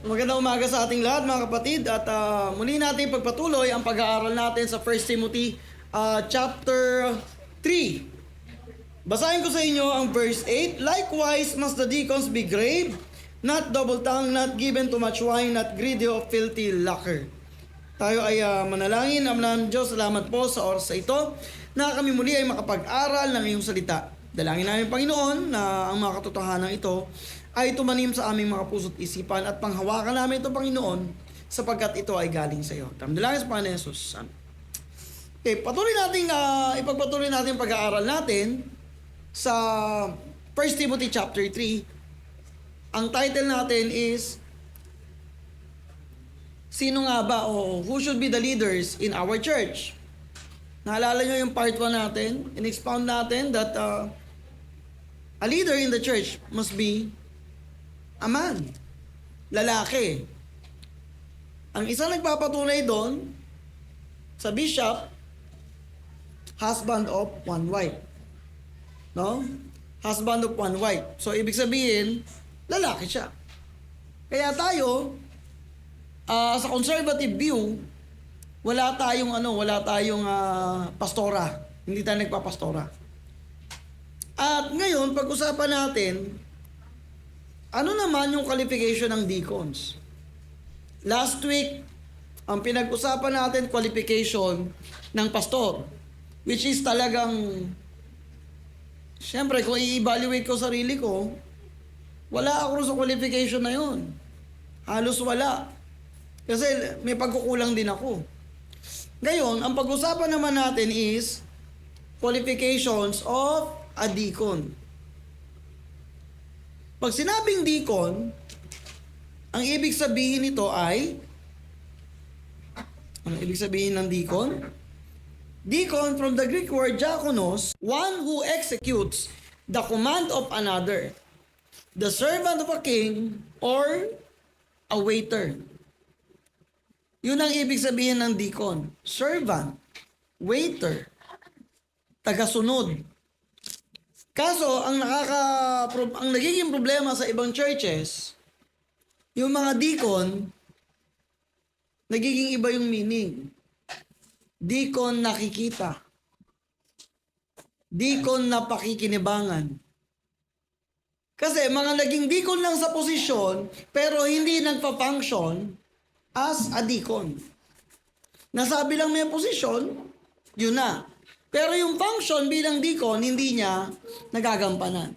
Magandang umaga sa ating lahat mga kapatid at muli natin pagpatuloy ang pag-aaral natin sa 1 Timothy chapter 3. Basahin ko sa inyo ang verse 8. Likewise must the deacons be grave, not double-tongued, not given to much wine, not greedy of filthy lucre. Tayo ay manalangin. Amahan Diyos, salamat po sa oras sa ito na kami muli ay makapag-aral ng iyong salita. Dalangin namin Panginoon na ang mga katotohanan ito ay tumanim sa aming mga puso't isipan at panghawakan namin ito Panginoon sapagkat ito ay galing sa iyo. Dalangin sa Panginoon Jesus. Okay, ipagpatuloy natin pag-aaral natin sa 1 Timothy chapter 3. Ang title natin is Sino nga ba o who should be the leaders in our church? Naalala nyo yung part 1 natin? In-expound natin that a leader in the church must be a man, lalaki. Ang isang nagpapatunay doon sa bishop, husband of one wife. No? Husband of one wife. So, ibig sabihin, lalaki siya. Kaya tayo, sa conservative view, wala tayong pastora. Hindi tayo nagpapastora. At ngayon, pag-usapan natin, ano naman yung qualification ng deacons? Last week, ang pinag-usapan natin, qualification ng pastor. Which is talagang, siyempre, kung i-evaluate ko sarili ko, wala ako sa qualification na yun. Halos wala. Kasi may pagkukulang din ako. Ngayon, ang pag-usapan naman natin is qualifications of a deacon. Pag sinabing deacon, ang ibig sabihin nito ay, ano ibig sabihin ng deacon? Deacon from the Greek word diakonos, one who executes the command of another, the servant of a king, or a waiter. Yun ang ibig sabihin ng deacon. Servant, waiter, tagasunod. Kaso, ang nagiging problema sa ibang churches, yung mga deacon, nagiging iba yung meaning. Deacon nakikita. Deacon na pakikinibangan. Kasi mga naging deacon lang sa posisyon, pero hindi nagpa-function as a deacon. Nasabi lang may posisyon, yun na. Pero yung function bilang deacon, hindi niya nagagampanan.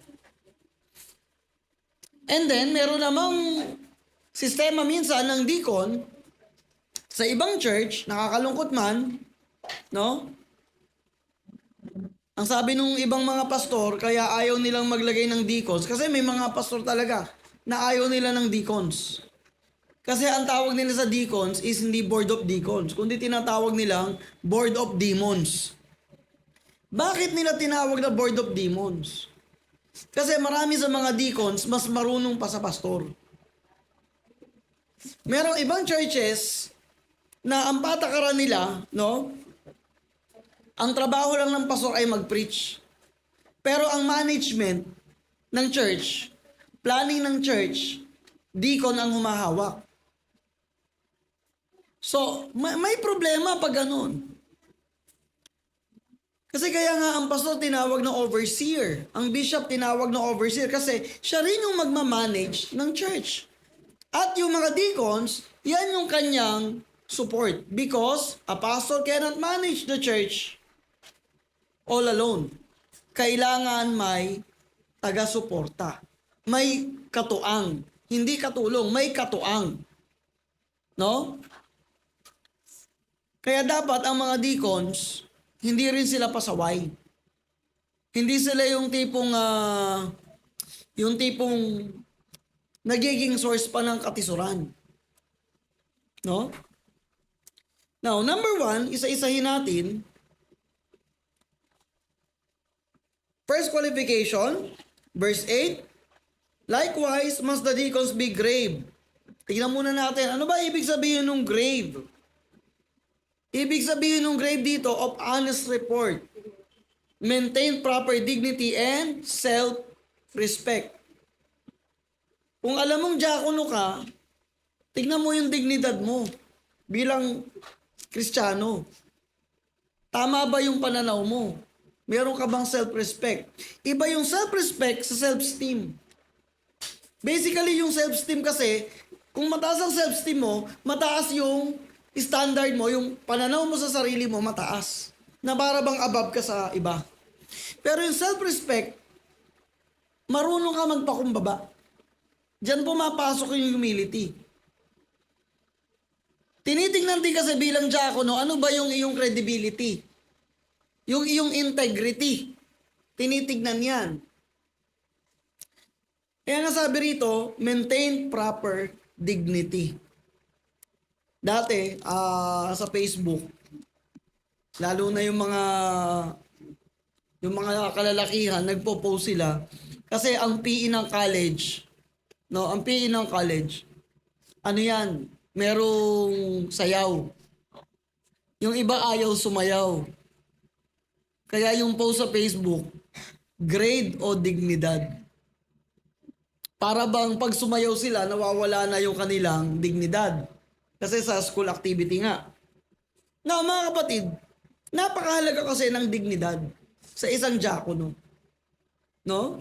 And then, meron namang sistema minsan ng deacon sa ibang church, nakakalungkot man, no? Ang sabi nung ibang mga pastor, kaya ayaw nilang maglagay ng deacons, kasi may mga pastor talaga na ayaw nila ng deacons. Kasi ang tawag nila sa deacons is hindi board of deacons, kundi tinatawag nilang board of demons. Bakit nila tinawag na board of demons? Kasi marami sa mga deacons mas marunong pa sa pastor. Merong ibang churches na ang patakaran nila, no? Ang trabaho lang ng pastor ay mag-preach. Pero ang management ng church, planning ng church, deacon ang humahawak. So, may problema pag ganun. Kasi kaya nga ang pastor tinawag na overseer. Ang bishop tinawag na overseer kasi siya rin yung magmamanage ng church. At yung mga deacons, yan yung kanyang support. Because a pastor cannot manage the church all alone. Kailangan may taga-suporta. May katuang. Hindi katulong, may katuang. No? Kaya dapat ang mga deacons, hindi rin sila pasaway. Hindi sila yung tipong nagiging source pa ng katisuran. No? Now, number 1, isa-isahin natin. First qualification, verse 8. Likewise, must the deacons be grave. Tingnan muna natin, ano ba ibig sabihin ng grave? Ibig sabihin ng grave dito, of honest report. Maintain proper dignity and self-respect. Kung alam mong diakono ka, Tignan mo yung dignidad mo bilang Kristiyano. Tama ba yung pananaw mo? Meron ka bang self-respect? Iba yung self-respect sa self-esteem. Basically, yung self-esteem kasi, kung mataas ang self-esteem mo, mataas yung standard mo, yung pananaw mo sa sarili mo, mataas. Na para bang above ka sa iba. Pero yung self-respect, marunong ka magpakumbaba. Diyan pumapasok yung humility. Tinitingnan din kasi bilang diakono, ano ba yung iyong credibility? Yung iyong integrity. Tinitignan yan. Kaya nga sabi rito, maintain proper dignity. Dati, sa Facebook, lalo na yung mga kalalakihan, nagpo-post sila. Kasi ang PE ng college, no, ang PE ng college, ano yan, merong sayaw. Yung iba ayaw sumayaw. Kaya yung post sa Facebook, grade o dignidad. Para bang pag sumayaw sila, nawawala na yung kanilang dignidad. Kasi sa school activity nga. Now, mga kapatid, napakahalaga kasi ng dignidad sa isang diakono. No?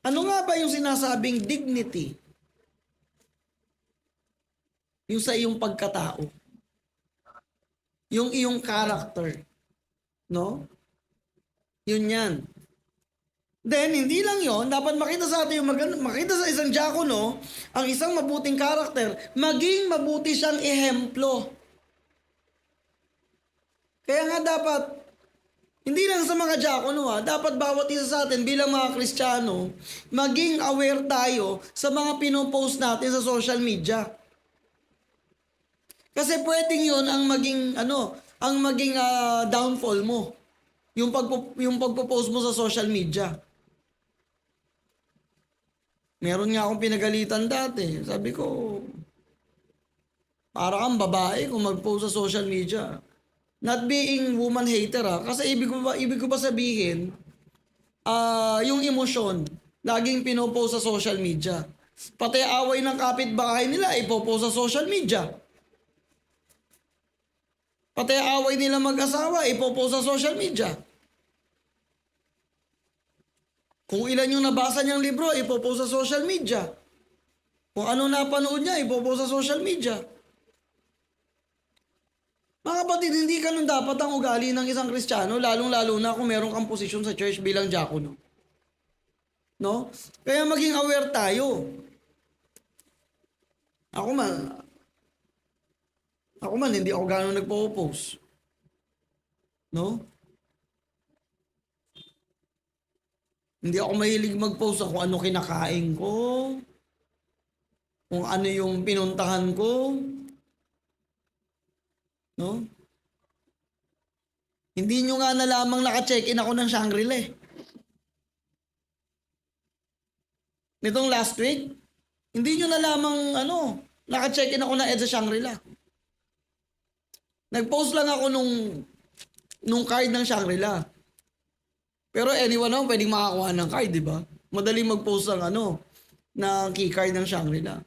Ano nga ba yung sinasabing dignity? Yung sa iyong pagkatao. Yung iyong character. No? Yun yan. Then, hindi lang yon, dapat makita sa atin yung makita sa isang diakono, ang isang mabuting karakter, maging mabuti siyang ehemplo. Kaya nga dapat, hindi lang sa mga diakono dapat bawat isa sa atin bilang mga Kristiyano, maging aware tayo sa mga pinopost natin sa social media. Kasi pwedeng yon ang maging, downfall mo. Yung pagpo-post mo sa social media. Meron nga akong pinagalitan dati. Sabi ko, para kang babae kung mag-post sa social media. Not being woman hater kasi ibig ko ba sabihin, yung emosyon, laging pinopost sa social media. Pati away ng kapitbahay nila, ipopost sa social media. Pati away nila mag-asawa, ipopost sa social media. Kung ilan yung nabasa niyang libro, ipopost sa social media. Kung ano napanood niya, ipopost sa social media. Mga kapatid, hindi ganun dapat ang ugali ng isang Kristiyano, lalong-lalo na kung meron kang posisyon sa church bilang diakono. No? Kaya maging aware tayo. Ako man, hindi ako gano'n nagpo-post. No? Hindi ako mahilig mag-post kung ano kinakain ko, kung ano yung pinuntahan ko. No? Hindi nyo nga na lamang naka-check-in ako ng Shangri-La. Nitong last week, hindi nyo na lamang naka-check-in ako na EDSA Shangri-La. Nag-post lang ako nung card ng Shangri-La. Pero anyone naman pwedeng makakuha ng card, di ba? Madaling mag-post ng key card ng Shangri-La.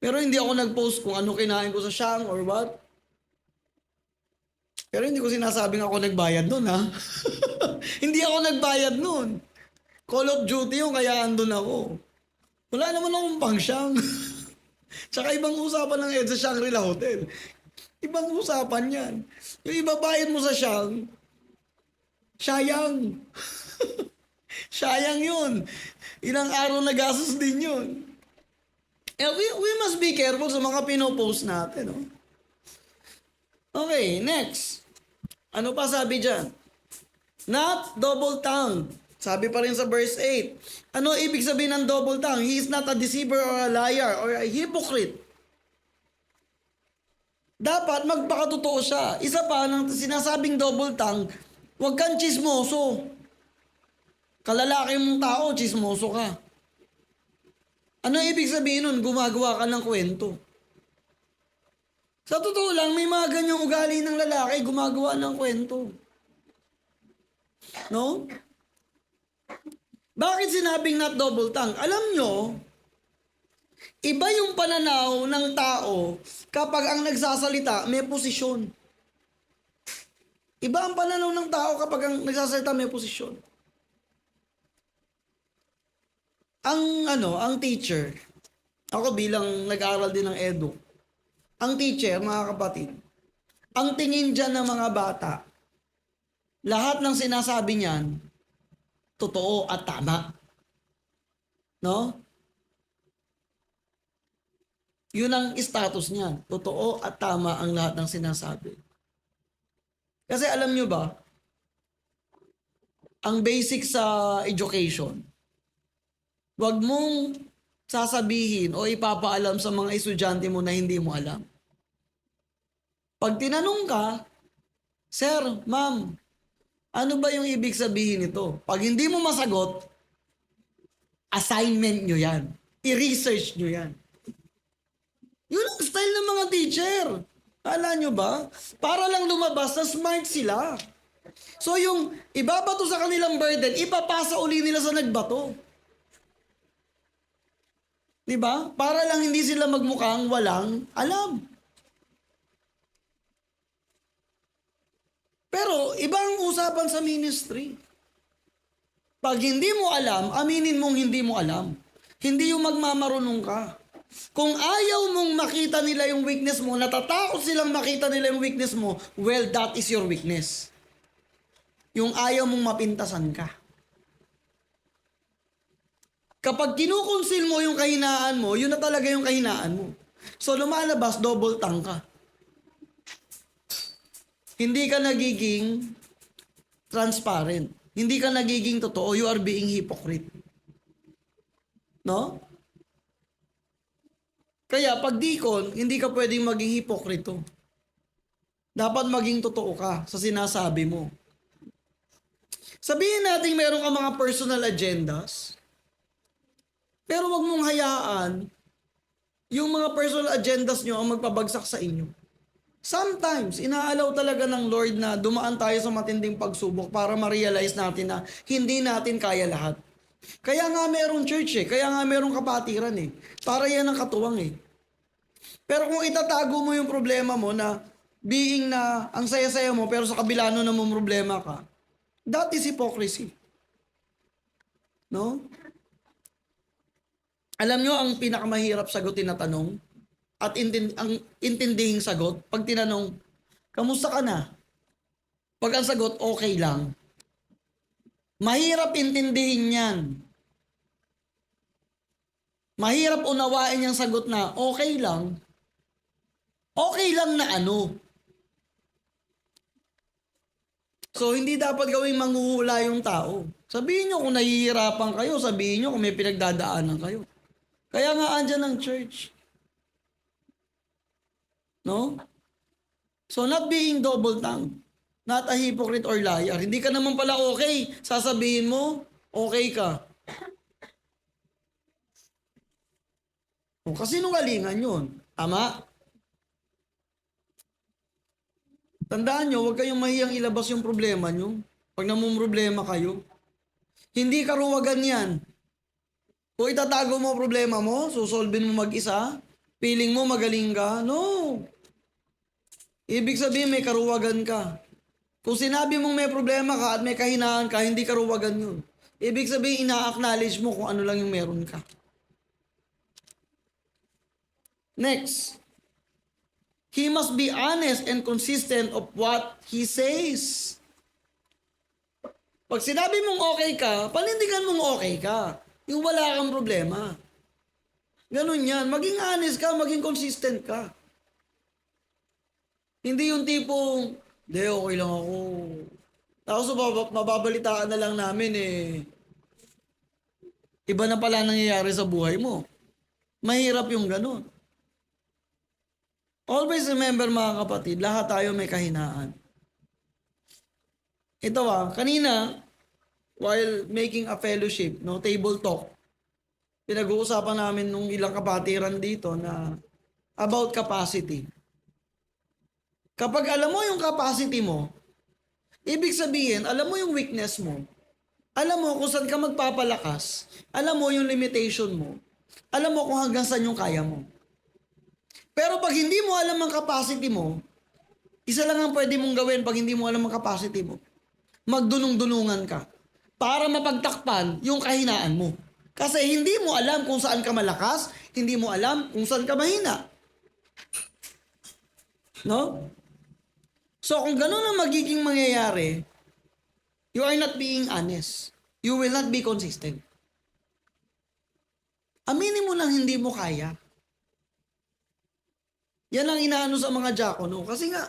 Pero hindi ako nag-post kung ano kinain ko sa Shang or what. Pero hindi ko sinasabing ako nagbayad nun, ha? Hindi ako nagbayad nun. Call of Duty yung kaya andun ako. Wala naman akong pang Shang. Tsaka ibang usapan ng EDSA Shangri-La Hotel. Ibang usapan yan. Yung ibabayad mo sa Shang, sayang. Sayang yun. Ilang araw na gastos din yun. We must be careful sa mga pinopost natin. No? Okay, next. Ano pa sabi dyan? Not double-tongued. Sabi pa rin sa verse 8. Ano ibig sabihin ng double-tongued? He is not a deceiver or a liar or a hypocrite. Dapat magpakatotoo siya. Isa pa, ng sinasabing double-tongued, huwag kang chismoso. Kalalaki mong tao, chismoso ka. Ano ibig sabihin nun? Gumagawa ka ng kwento. Sa totoo lang, may mga ganyang ugali ng lalaki, gumagawa ng kwento. No? Bakit sinabing not double tongue? Alam nyo, Iba yung pananaw ng tao kapag ang nagsasalita may posisyon. Iba ang pananaw ng tao kapag ang nagsasalita may posisyon. Ang teacher, ako bilang nag-aaral din ng edu, ang teacher, mga kapatid, ang tingin dyan ng mga bata, lahat ng sinasabi niyan, totoo at tama. No? Yun ang status niya. Totoo at tama ang lahat ng sinasabi. Kasi alam nyo ba, ang basic sa education, wag mong sasabihin o ipapaalam sa mga estudyante mo na hindi mo alam. Pag tinanong ka, Sir, Ma'am, ano ba yung ibig sabihin nito? Pag hindi mo masagot, assignment nyo yan. I-research nyo yan. Yun ang style ng mga teacher. Alam nyo ba? Para lang lumabas na smart sila. So yung ibabato sa kanilang burden, ipapasa uli nila sa nagbato. Diba? Para lang hindi sila magmukhang walang alam. Pero ibang usapan sa ministry. Pag hindi mo alam, aminin mong hindi mo alam. Hindi yung magmamarunong ka. Kung ayaw mong makita nila yung weakness mo, natatakot silang makita nila yung weakness mo, well, that is your weakness. Yung ayaw mong mapintasan ka. Kapag kinukonsil mo yung kahinaan mo, yun na talaga yung kahinaan mo. So lumalabas, double tongue ka. Hindi ka nagiging transparent. Hindi ka nagiging totoo. You are being hypocrite. No? Kaya pag deacon, hindi ka pwedeng maging hipokrito. Dapat maging totoo ka sa sinasabi mo. Sabihin natin meron ka mga personal agendas, pero wag mong hayaan yung mga personal agendas nyo ang magpabagsak sa inyo. Sometimes, inaalaw talaga ng Lord na dumaan tayo sa matinding pagsubok para ma-realize natin na hindi natin kaya lahat. Kaya nga merong church kaya nga merong kapatiran Para yan ang katuwang Pero kung itatago mo yung problema mo na being na ang saya-saya mo pero sa kabila nun namang problema ka, that is hypocrisy. No? Alam nyo ang pinakamahirap sagutin na tanong at ang intindihing sagot, pag tinanong, kamusta ka na? Pag ang sagot, okay lang. Mahirap intindihin yan. Mahirap unawain yung sagot na okay lang. Okay lang na ano? So, hindi dapat gawing manghuhula yung tao. Sabihin nyo kung nahihirapan kayo, sabihin nyo kung may pinagdadaanan kayo. Kaya nga andyan ang church. No? So, not being double tongue. Not a hypocrite or liar. Hindi ka naman pala okay. Sasabihin mo, okay ka. O, kasi nungalingan yun. Tama? Tandaan nyo, huwag kayong mahiyang ilabas yung problema nyo. Pag namumroblema kayo. Hindi karuwagan yan. Kung itatago mo problema mo, susolvin mo mag-isa, feeling mo magaling ka, no. Ibig sabihin may karuwagan ka. Kung sinabi mong may problema ka at may kahinaan ka, hindi karuwagan yun. Ibig sabihin ina-acknowledge mo kung ano lang yung meron ka. Next. He must be honest and consistent of what he says. Pag sinabi mong okay ka, panindigan mong okay ka. Yung wala kang problema. Ganun yan. Maging honest ka, maging consistent ka. Hindi yung tipong, de, okay lang ako. Tapos mababalitaan na lang namin iba na pala nangyayari sa buhay mo. Mahirap yung ganun. Always remember mga kapatid, lahat tayo may kahinaan. Ito kanina, while making a fellowship, table talk, pinag-uusapan namin nung ilang kapatiran dito na about capacity. Kapag alam mo yung capacity mo, ibig sabihin, alam mo yung weakness mo, alam mo kung saan ka magpapalakas, alam mo yung limitation mo, alam mo kung hanggang saan yung kaya mo. Pero pag hindi mo alam ang capacity mo, isa lang ang pwede mong gawin pag hindi mo alam ang capacity mo. Magdunong-dunungan ka para mapagtakpan yung kahinaan mo. Kasi hindi mo alam kung saan ka malakas, hindi mo alam kung saan ka mahina. No? So kung ganun ang magiging mangyayari, you are not being honest. You will not be consistent. Aminin mo lang hindi mo kaya. Yan ang inaano sa mga diakono. Kasi nga,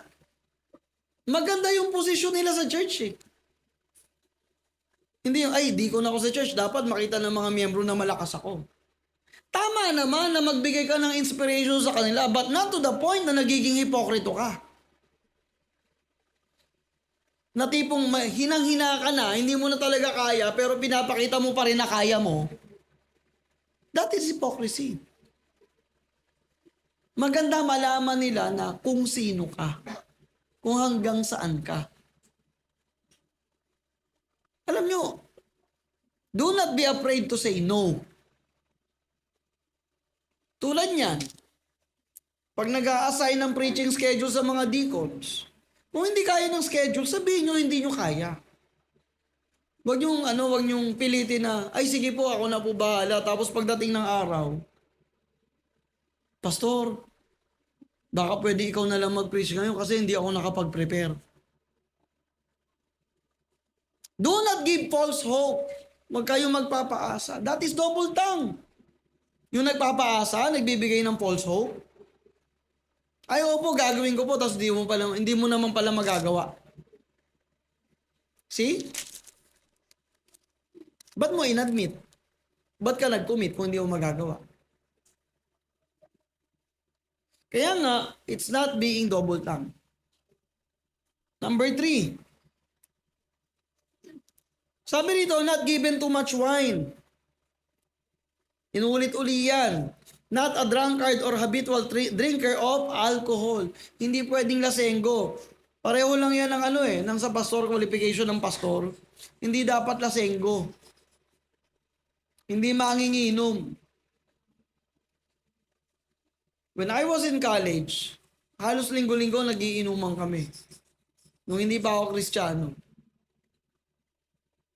maganda yung posisyon nila sa church eh. Hindi yung, ay, di ko na ako sa church. Dapat makita ng mga miyembro na malakas ako. Tama naman na magbigay ka ng inspiration sa kanila, but not to the point na nagiging hipokrito ka. Na tipong hinang-hina ka na, hindi mo na talaga kaya, pero pinapakita mo pa rin na kaya mo. That is hypocrisy. Maganda malaman nila na kung sino ka. Kung hanggang saan ka. Alam nyo, do not be afraid to say no. Tulad niyan, pag nag-a-assign ng preaching schedule sa mga deacons, kung hindi kaya ng schedule, sabihin nyo hindi nyo kaya. Wag nyong pilitin na, ay sige po, ako na po bahala. Tapos pagdating ng araw, Pastor, baka pwede ikaw na lang mag-preach ngayon kasi hindi ako nakapag-prepare. Do not give false hope. Huwag kayong magpapaasa. That is double tongue. Yung nagpapaasa, nagbibigay ng false hope. Ay, opo, gagawin ko po, tapos hindi mo naman pala magagawa. See? Ba't mo inadmit? Ba't ka nag-commit kung hindi mo magagawa? Kaya nga, it's not being double tongue. Number 3. Sabi rito, not given too much wine. Inulit-uli yan. Not a drunkard or habitual drinker of alcohol. Hindi pwedeng lasenggo. Pareho lang yan ng sa pastor, qualification ng pastor. Hindi dapat lasenggo. Hindi manginginom. When I was in college, halos linggo-linggo nagiinuman kami. Nung hindi pa ako Kristiyano.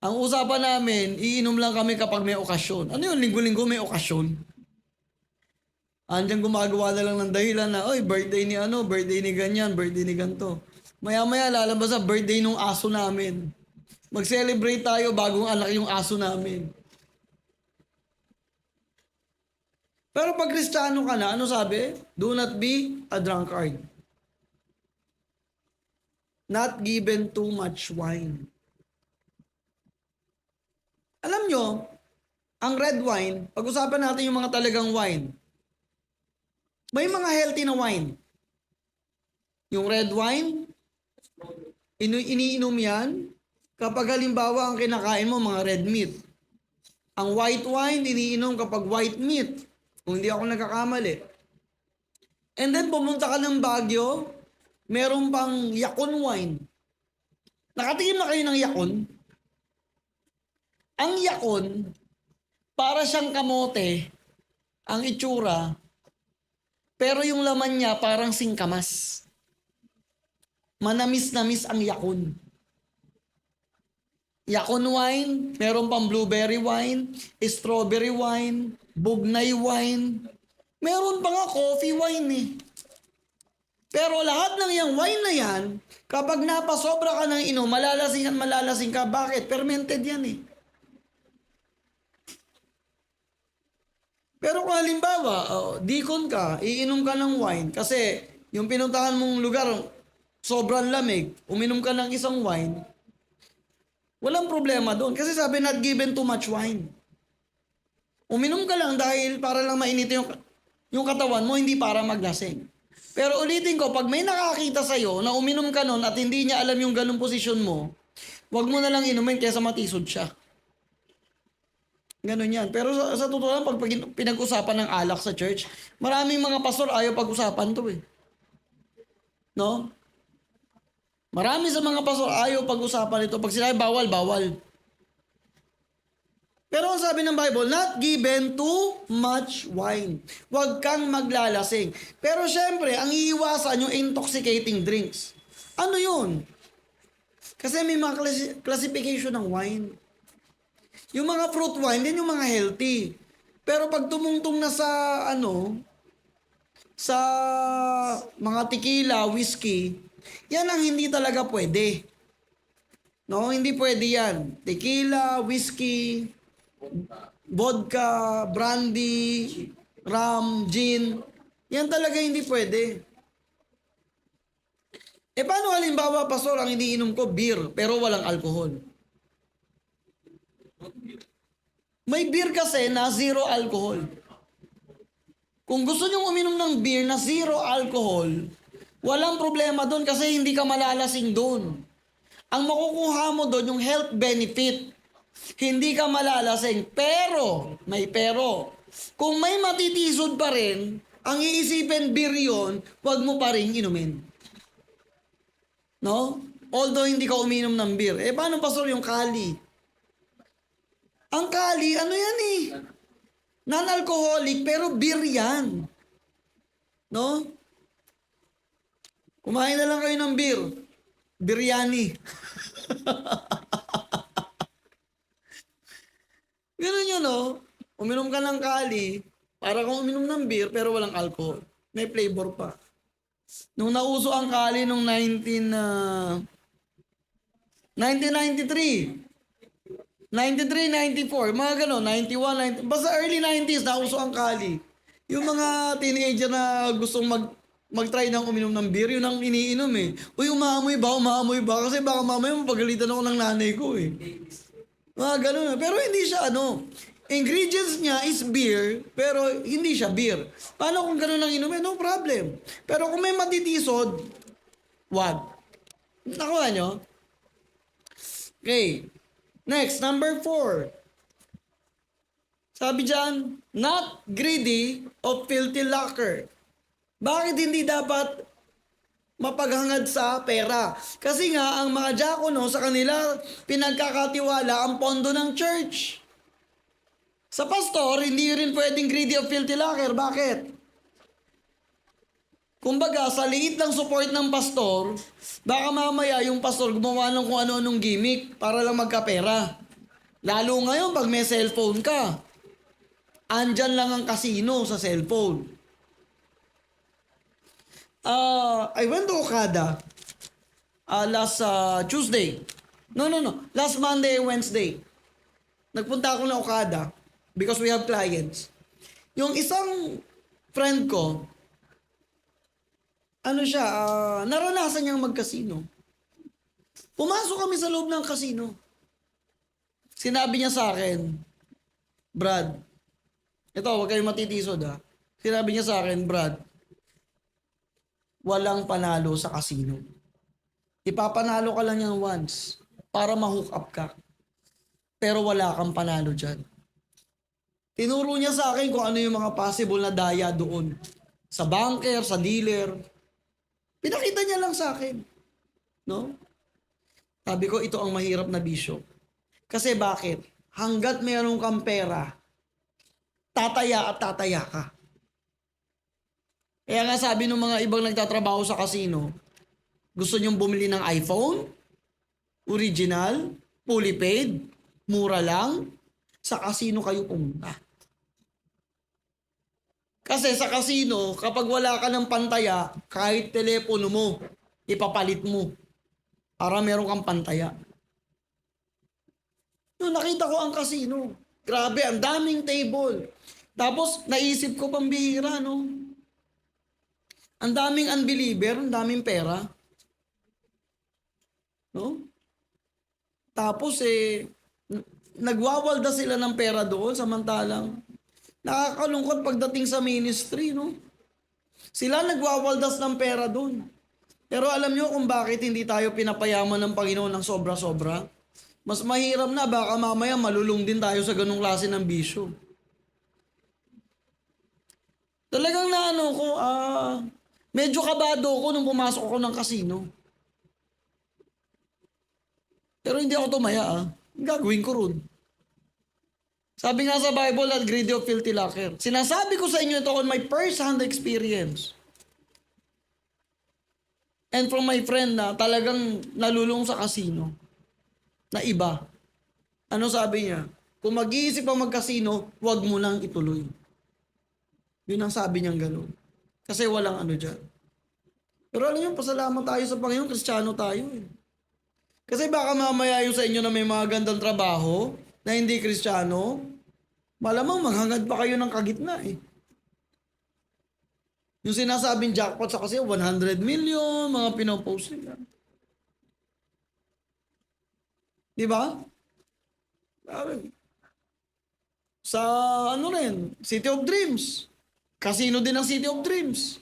Ang usapan namin, iinom lang kami kapag may okasyon. Ano yun, linggo-linggo may okasyon? Andiyan gumagawa na lang ng dahilan na, oy, birthday ni birthday ni ganyan, birthday ni ganto. Maya-maya lalabas sa birthday nung aso namin. Mag-celebrate tayo bagong anak yung aso namin. Pero pag Kristiyano ka na, ano sabi? Do not be a drunkard. Not given too much wine. Alam nyo, ang red wine, pag-usapan natin yung mga talagang wine. May mga healthy na wine. Yung red wine, iniinom yan kapag halimbawa ang kinakain mo mga red meat. Ang white wine, iniinom kapag white meat. Kung hindi ako nagkakamali. And then pumunta ka ng Baguio, meron pang Yakon wine. Nakatingin na kayo ng Yakon? Ang Yakon, para siyang kamote, ang itsura, pero yung laman niya parang singkamas. Manamis-namis ang Yakon. Yakon wine, meron pang blueberry wine, strawberry wine, bugnay wine. Meron pa nga coffee wine eh. Pero lahat ng yung wine na yan, kapag napasobra ka ng inom, malalasing ka. Bakit? Fermented yan eh. Pero kung halimbawa, deacon ka, iinom ka ng wine, kasi yung pinuntahan mong lugar, sobrang lamig, uminom ka ng isang wine, walang problema doon. Kasi sabi, not given too much wine. Uminom ka lang dahil para lang mainit yung katawan mo, hindi para maglasing. Pero ulitin ko, pag may nakakita sa'yo na uminom ka nun at hindi niya alam yung ganung posisyon mo, wag mo na lang inumin kaysa matisod siya. Ganun yan. Pero sa totoo lang, pag pinag-usapan ng alak sa church, maraming mga pastor ayaw pag-usapan to eh. No? Marami sa mga pastor ayaw pag-usapan ito. Pag sinabi bawal, bawal. Pero ang sabi ng Bible, not given too much wine. Huwag kang maglalasing. Pero syempre, ang iiwasan yung intoxicating drinks. Ano yun? Kasi may mga classification ng wine. Yung mga fruit wine, din yung mga healthy. Pero pag tumungtong na sa sa mga tequila, whiskey, yan ang hindi talaga pwede. No, hindi pwede yan. Tequila, whiskey, vodka, brandy, rum, gin. Yan talaga hindi pwede. Paano halimbawa, Pastor, ang iniinom ko, beer, pero walang alcohol? May beer kasi na zero alcohol. Kung gusto nyong uminom ng beer na zero alcohol, walang problema doon kasi hindi ka malalasing doon. Ang makukuha mo doon yung health benefit. Hindi ka malalasing. Pero, may pero. Kung may matitisod pa rin, ang iisipin beer yun, huwag mo pa rin inumin. No? Although hindi ka uminom ng beer. Paano, Pastor, yung kali? Ang kali, ano yan eh? Non-alcoholic, pero beer yan. No? Kumain na lang kayo ng beer. Biryani. Ganun yun, no? Uminom ka ng kali, para kung uminom ng beer, pero walang alcohol. May flavor pa. Nung nauso ang kali nung 1993, 93, 94, mga gano'n, 91, 90, basta early 90s, nauso ang kali. Yung mga teenager na gustong mag-try ng uminom ng beer, yun ang iniinom eh. Uy, umaamoy ba? Kasi baka mamaya mapagalitan ako ng nanay ko eh. Mga gano'n. Pero hindi siya ingredients niya is beer, pero hindi siya beer. Paano kung gano'n ang inumin? No problem. Pero kung may matitisod, wag. Nakuha nyo? Okay. Next, number 4. Sabi dyan, not greedy of filthy lucre. Bakit hindi dapat mapaghangad sa pera? Kasi nga, ang mga diakono sa kanila, pinagkakatiwala ang pondo ng church. Sa pastor, hindi rin pwedeng greedy of filthy lucre. Bakit? Kumbaga, sa liit ng support ng pastor, baka mamaya yung pastor gumawa ng kung ano-anong gimmick para lang magkapera. Lalo ngayon, pag may cellphone ka, andyan lang ang casino sa cellphone. I went to Okada last Tuesday. No. Last Monday, Wednesday. Nagpunta ako na Okada because we have clients. Yung isang friend ko, naranasan niyang mag-casino. Pumasok kami sa loob ng casino. Sinabi niya sa akin, Brad, ito, huwag kayong matitisod ha. Sinabi niya sa akin, Brad, walang panalo sa casino. Ipapanalo ka lang yan once para ma-hook up ka. Pero wala kang panalo dyan. Tinuro niya sa akin kung ano yung mga possible na daya doon. Sa banker, sa dealer. Pinakita niya lang sa akin. No? Sabi ko, ito ang mahirap na bisyo. Kasi bakit? Hanggat mayroon kang pera, tataya at tataya ka. Kaya nga sabi ng mga ibang nagtatrabaho sa casino, gusto nyong bumili ng iPhone, original, fully paid, mura lang, sa casino kayo pumunta. Kasi sa casino, kapag wala ka ng pantaya, kahit telepono mo, ipapalit mo para meron kang pantaya. Nung nakita ko ang casino, grabe, ang daming table. Tapos, naisip ko pambihira, no? Ang daming unbeliever, ang daming pera. No? Tapos, nagwawalda sila ng pera doon, samantalang nakakalungkot pagdating sa ministry, no? Sila nagwawaldas ng pera doon. Pero alam nyo kung bakit hindi tayo pinapayaman ng Panginoon ng sobra-sobra? Mas mahirap na, baka mamaya malulung din tayo sa ganung klase ng bisyo. Talagang medyo kabado ko nung pumasok ako ng casino. Pero hindi ako tumaya, Gagawin ko ron. Sabi nga sa Bible at greedy of filthy lucre. Sinasabi ko sa inyo ito on my first-hand experience. And from my friend na talagang nalulung sa casino. Na iba. Ano sabi niya? Kung mag-iisip ang mag-casino, huwag mo nang ituloy. Yun ang sabi niyang gano'n. Kasi walang ano dyan. Pero alam niyo, pasalamat tayo sa Panginoon, Kristiyano tayo eh. Kasi baka mamaya yung sa inyo na may mga gandang trabaho, na hindi Kristiyano, malamang maghangad pa kayo ng kagitna eh. Yung sinasabing jackpot sa kasi 100 million, mga pinopost nila. Di ba? Sa ano rin, City of Dreams. Casino din ang City of Dreams.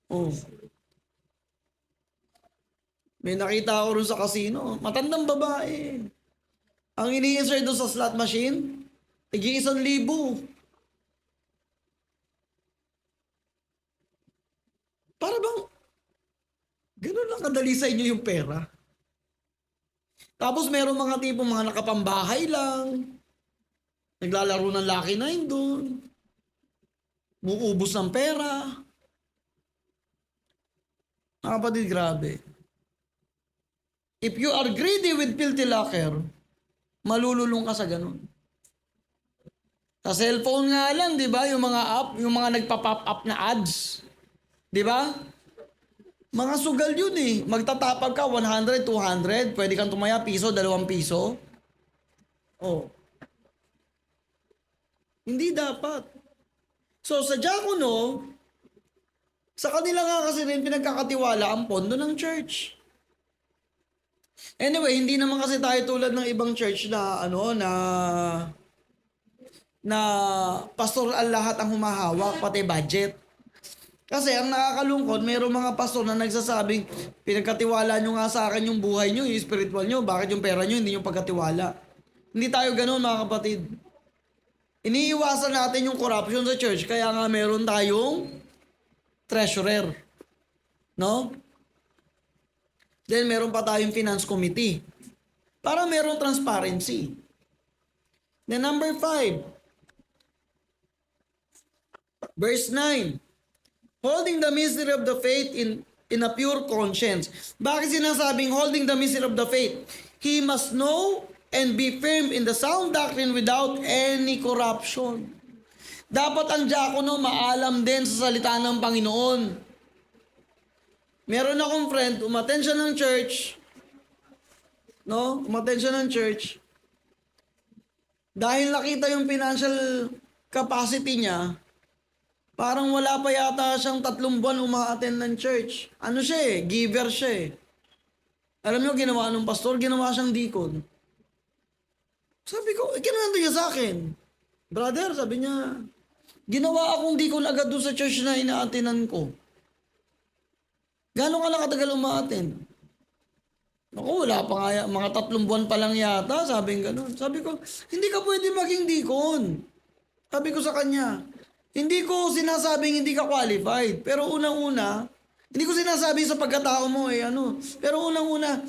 Oh. May nakita ako rin sa casino. Matandang babae. Ang ini-insert doon sa slot machine, tigi 1,000. Para bang, ganun lang kadali sa inyo yung pera. Tapos meron mga tipong mga nakapambahay lang, naglalaro ng Lucky 9 doon, muubos ng pera. Mga kapatid, grabe. If you are greedy with filthy lucre, malululong ka sa ganun. Sa cellphone nga lang, di ba, yung mga app, yung mga nagpa-pop up na ads, di ba? Mga sugal yun eh. Magtatapag ka, 100, 200, pwede kang tumaya, piso, 2 piso. Oh. Hindi dapat. So, sa diakono, sa kanila nga kasi rin pinagkakatiwala ang pondo ng church. Anyway, hindi naman kasi tayo tulad ng ibang church na na pastoral lahat ang humahawak, pati budget. Kasi ang nakakalungkot, mayroong mga pastor na nagsasabing, pinagkatiwala nyo nga sa akin yung buhay nyo, yung spiritual nyo, bakit yung pera nyo hindi nyo pagkatiwala? Hindi tayo ganoon mga kapatid. Iniiwasan natin yung corruption sa church, kaya nga meron tayong treasurer. No? Then meron pa tayong finance committee. Para merong transparency. Then number 5. Verse 9. Holding the mystery of the faith in a pure conscience. Bakit sinasabing holding the mystery of the faith? He must know and be firm in the sound doctrine without any corruption. Dapat ang diakono maalam din sa salita ng Panginoon. Meron akong friend, umattend siya ng church. No? Umattend siya ng church. Dahil nakita yung financial capacity niya, parang wala pa yata siyang 3 buwan uma-attend ng church. Ano siya eh? Giver siya eh. Alam niyo ginawa ng pastor? Ginawa siyang deacon. Sabi ko, kinuwento niya sa akin. Brother, sabi niya, ginawa akong deacon agad doon sa church na ina-attendan ko. Gano'n ka lang katagal uma-attend? Ako, wala pa nga, mga 3 buwan pa lang yata, sabi gano'n. Sabi ko, hindi ka pwede maging deacon. Sabi ko sa kanya, hindi ko sinasabing hindi ka qualified. Pero unang-una, hindi ko sinasabing sa pagkatao mo Pero unang-una,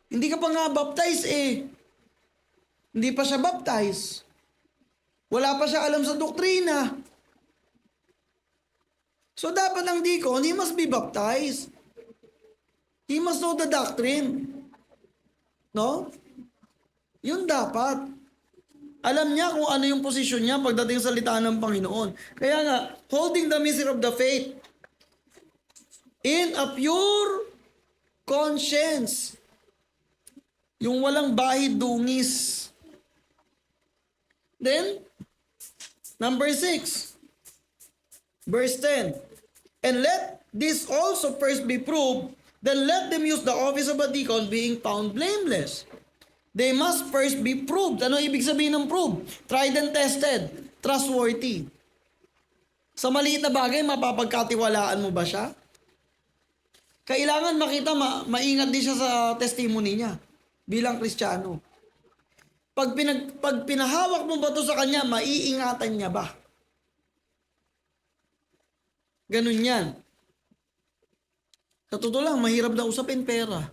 hindi ka pa nga baptize eh. Hindi pa siya baptize. Wala pa siya alam sa doktrina. So dapat ang deacon, he must be baptized. He must know the doctrine. No? Yun dapat. Alam niya kung ano yung posisyon niya pagdating sa salita ng Panginoon. Kaya nga, holding the mystery of the faith in a pure conscience. Yung walang bahid dungis. Then, number 6, verse 10. And let this also first be proved, then let them use the office of a deacon being found blameless. They must first be proved. Ano ibig sabihin ng proved? Tried and tested. Trustworthy. Sa maliit na bagay, mapapagkatiwalaan mo ba siya? Kailangan makita, maingat din siya sa testimony niya bilang Kristiyano. Pag pinahawak mo ba ito sa kanya, maiingatan niya ba? Ganun yan. Sa totoo lang, mahirap na usapin pera.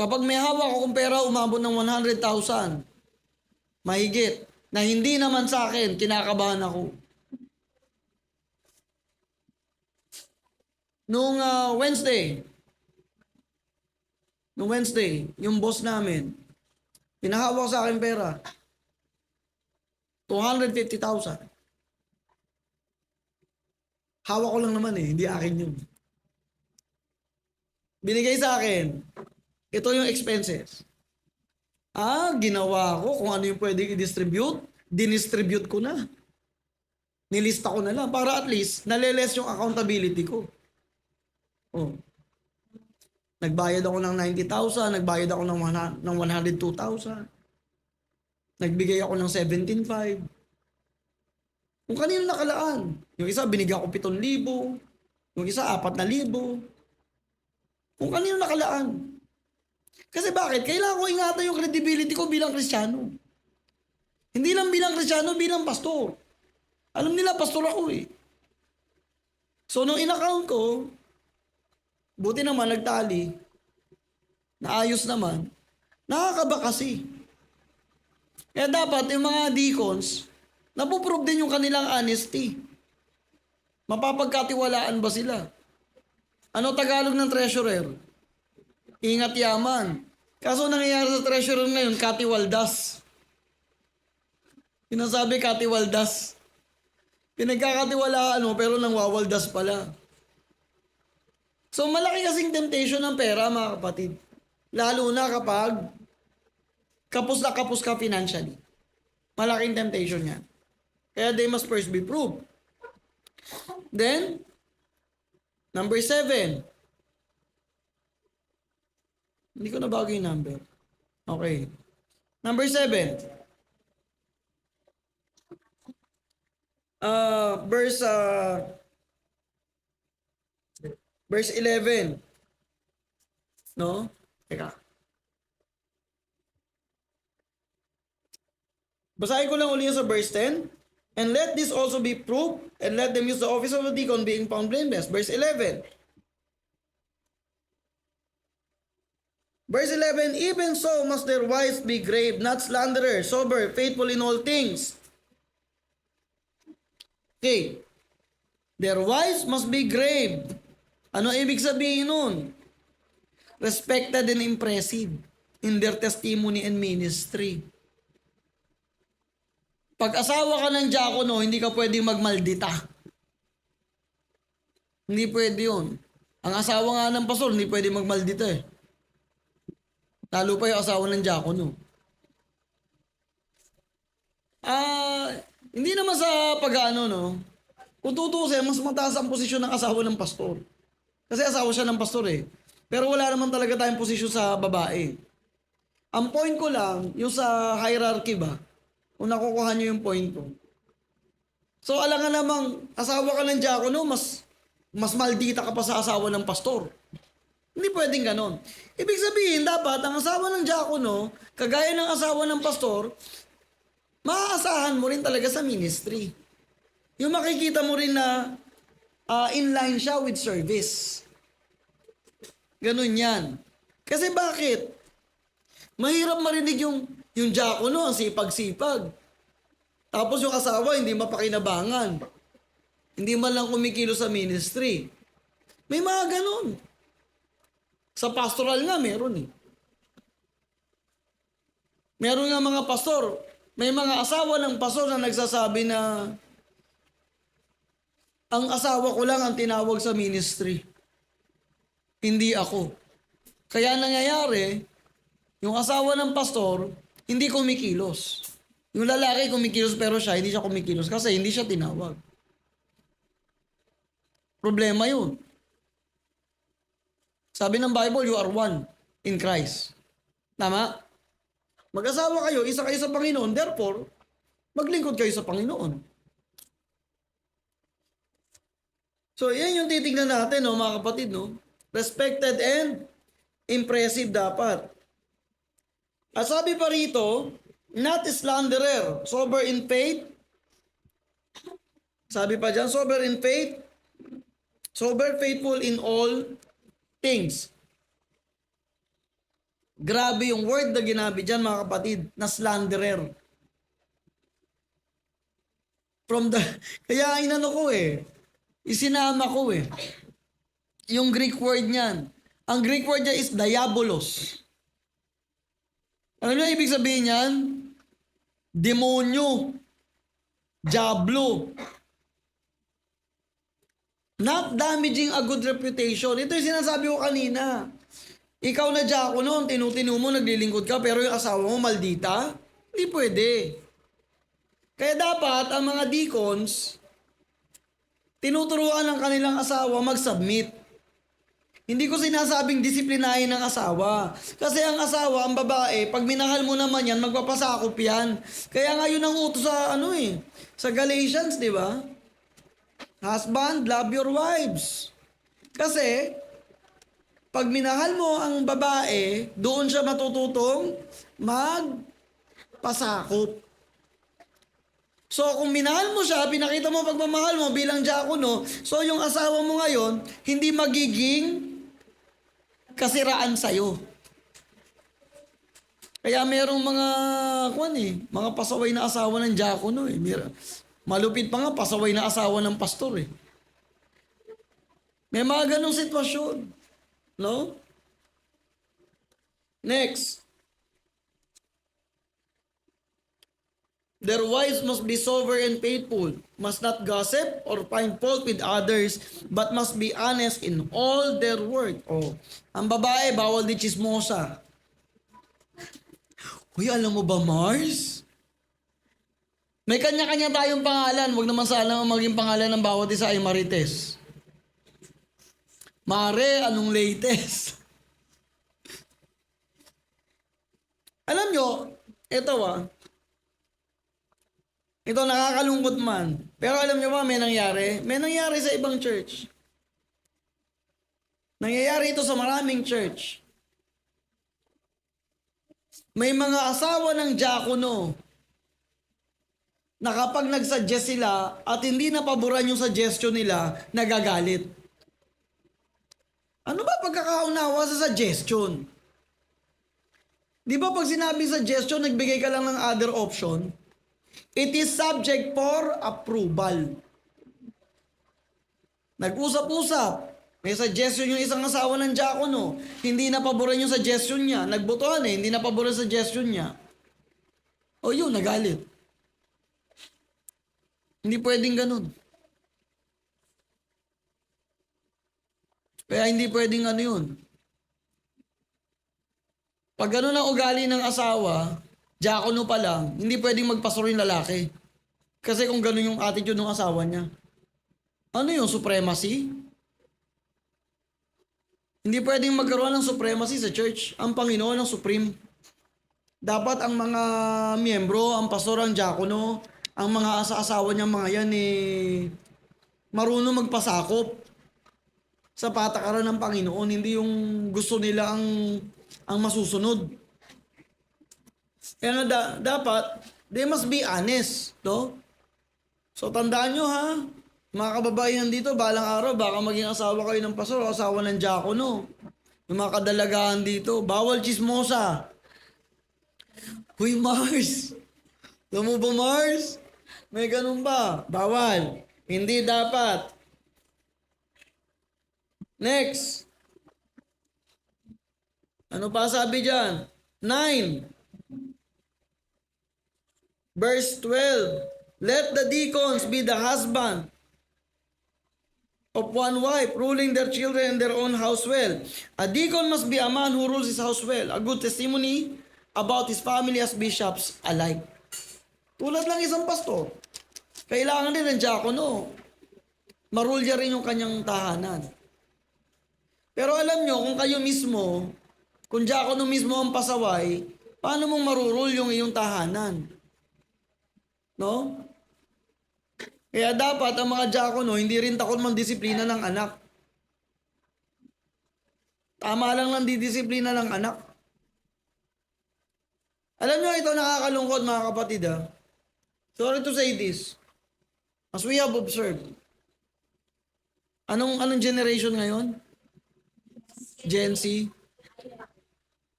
Kapag may hawak akong pera, umabot ng 100,000, mahigit, na hindi naman sa akin, kinakabahan ako. Nung Wednesday, yung boss namin, pinahawak sa akin pera, 250,000. Hawak ko lang naman hindi akin yun. Binigay sa akin, ito yung expenses. Ginawa ko kung ano yung pwede i-distribute, dinistribute ko na. Nilista ko na lang para at least naleles yung accountability ko. Nagbayad ako ng 90,000, nagbayad ako ng 102,000. Nagbigay ako ng 17,500. Kung kanino nakalaan. Yung isa binigyan ko 7,000. Yung isa 4,000. Kung kanino nakalaan. Kasi bakit? Kailangan ko ingatan yung credibility ko bilang Kristiyano. Hindi lang bilang Kristiyano, bilang pastor. Alam nila, pastor ako So, nung in-account ko, buti naman nagtali, naayos naman, nakakaba kasi. Kaya dapat yung mga deacons, napuprove din yung kanilang honesty. Mapapagkatiwalaan ba sila? Ano Tagalog ng treasurer? Ingat yaman. Kaso nangyayari sa treasurer ngayon, katiwaldas. Pinasabi katiwaldas. Pinagkakatiwalaan mo pero nang wawaldas pala. So malaki kasing temptation ng pera, mga kapatid. Lalo na kapag kapos na kapos ka financially. Malaking temptation yan. Kaya they must first be proved. Then, number 7. Hindi ko nabago yung number. Okay. Number 7. Verse 11. No? Teka. Basahin ko lang uli sa verse 10. And let this also be proved, and let them use the office of a deacon being found blameless. Verse 11. Verse 11, even so must their wives be grave, not slanderers, sober, faithful in all things. Okay. Their wives must be grave. Ano ibig sabihin nun? Respected and impressive in their testimony and ministry. Pag asawa ka ng diakono, hindi ka pwedeng magmaldita. Hindi pwede yun. Ang asawa nga ng pastor, hindi pwede magmaldita Lalo pa yung asawa ng diakono. Hindi naman sa pag-ano, no? Kung tutusin, mas mataas ang posisyon ng asawa ng pastor. Kasi asawa siya ng pastor Pero wala naman talaga tayong posisyon sa babae. Ang point ko lang, yung sa hierarchy ba? Kung nakukuha nyo yung point ko. So, alam nga namang, asawa ka ng diakono, mas maldita ka pa sa asawa ng pastor. Hindi pwedeng ganon. Ibig sabihin, dapat, ang asawa ng diakono, kagaya ng asawa ng pastor, maaasahan mo rin talaga sa ministry. Yung makikita mo rin na inline siya with service. Ganun yan. Kasi bakit? Mahirap marinig yung diakono, ang sipag-sipag. Tapos yung asawa, hindi mapakinabangan. Hindi man lang kumikilo sa ministry. May mga ganun. Sa pastoral nga, meron Meron nga mga pastor, may mga asawa ng pastor na nagsasabi na ang asawa ko lang ang tinawag sa ministry. Hindi ako. Kaya nangyayari, yung asawa ng pastor, hindi kumikilos. Yung lalaki kumikilos pero siya, hindi siya kumikilos kasi hindi siya tinawag. Problema yun. Sabi ng Bible, you are one in Christ. Tama? Mag-asawa kayo, isa kayo sa Panginoon, therefore, maglingkod kayo sa Panginoon. So, yan yung titignan natin, mga kapatid, Respected and impressive dapat. At sabi pa rito, not slanderer, sober in faith. Sabi pa dyan, sober in faith, sober, faithful in all things. Grabe yung word na ginabi dyan mga kapatid, na slanderer. Kaya inano ko isinama ko yung Greek word niyan. Ang Greek word niya is diabolos. Ano na ibig sabihin niyan? Demonyo. Diablo. Not damaging a good reputation. Ito yung sinasabi ko kanina. Ikaw na diakono, tinutino mo, naglilingkod ka, pero yung asawa mo maldita? Hindi pwede. Kaya dapat, ang mga deacons, tinuturuan ng kanilang asawa mag-submit. Hindi ko sinasabing disiplinahin ng asawa. Kasi ang asawa, ang babae, pag minahal mo naman yan, magpapasakop yan. Kaya nga yun ang utos sa sa Galatians, di ba? Husband, love your wives. Kasi, pag minahal mo ang babae, doon siya matututong magpasakop. So, kung minahal mo siya, pinakita mo pagmamahal mo bilang diakono, so yung asawa mo ngayon, hindi magiging kasiraan sa'yo. Kaya merong mga pasaway na asawa ng diakono Malupit pa nga, pasaway na asawa ng pastor May mga ganong sitwasyon. No? Next. Their wives must be sober and faithful, must not gossip or find fault with others, but must be honest in all their work. Ang babae, bawal di chismosa. Uy, alam mo ba, Mars? May kanya-kanya tayong pangalan. Huwag naman sana maging pangalan ng bawat isa ay Marites. Mare, anong latest? Alam nyo, ito ito nakakalungkot man. Pero alam nyo ba, may nangyari? May nangyari sa ibang church. Nangyayari ito sa maraming church. May mga asawa ng diakono na kapag nagsuggest sila at hindi napaboran yung suggestion nila, nagagalit. Ano ba pagkakaunawa sa suggestion? Di ba pag sinabi suggestion, nagbigay ka lang ng other option? It is subject for approval. Nag-usap-usap. May suggestion yung isang asawa ng diakono. Hindi napaboran yung suggestion niya. Nagbotohan hindi napaboran yung suggestion niya. Yun, nagalit. Hindi pwedeng ganun. Kaya hindi pwedeng yun. Pag ganun ang ugali ng asawa, diakono pa lang, hindi pwedeng magpastor yung lalaki. Kasi kung ganun yung attitude ng asawa niya. Ano yung supremacy? Hindi pwedeng magkaroon ng supremacy sa church. Ang Panginoon ang supreme. Dapat ang mga miyembro, ang pastor, ang diakono, ang mga asawa niya mga yan marunong magpasakop sa patakaran ng Panginoon. Hindi yung gusto nila ang masusunod. Kaya dapat, they must be honest. No? So tandaan nyo mga kababayan dito, balang araw, baka maging asawa kayo ng pastor o asawa ng diakono. Yung mga kadalagaan dito, bawal chismosa. Huy, Mars! Alam mo ba, Mars? May ganun ba? Bawal. Hindi dapat. Next. Ano pa sabi dyan? 9. Verse 12. Let the deacons be the husband of one wife, ruling their children and their own house well. A deacon must be a man who rules his house well, a good testimony about his family as bishops alike. Tulad lang isang pastor, kailangan din ng diakono. Marulya rin yung kanyang tahanan. Pero alam nyo, kung kayo mismo, kung diakono mismo ang pasaway, paano mong marurul yung iyong tahanan? No? Kaya dapat ang mga diakono hindi rin takot magdisiplina ng anak. Tama lang didisiplina ng anak. Alam nyo, ito nakakalungkot mga kapatid Sorry to say this. As we have observed, anong generation ngayon? Gen Z?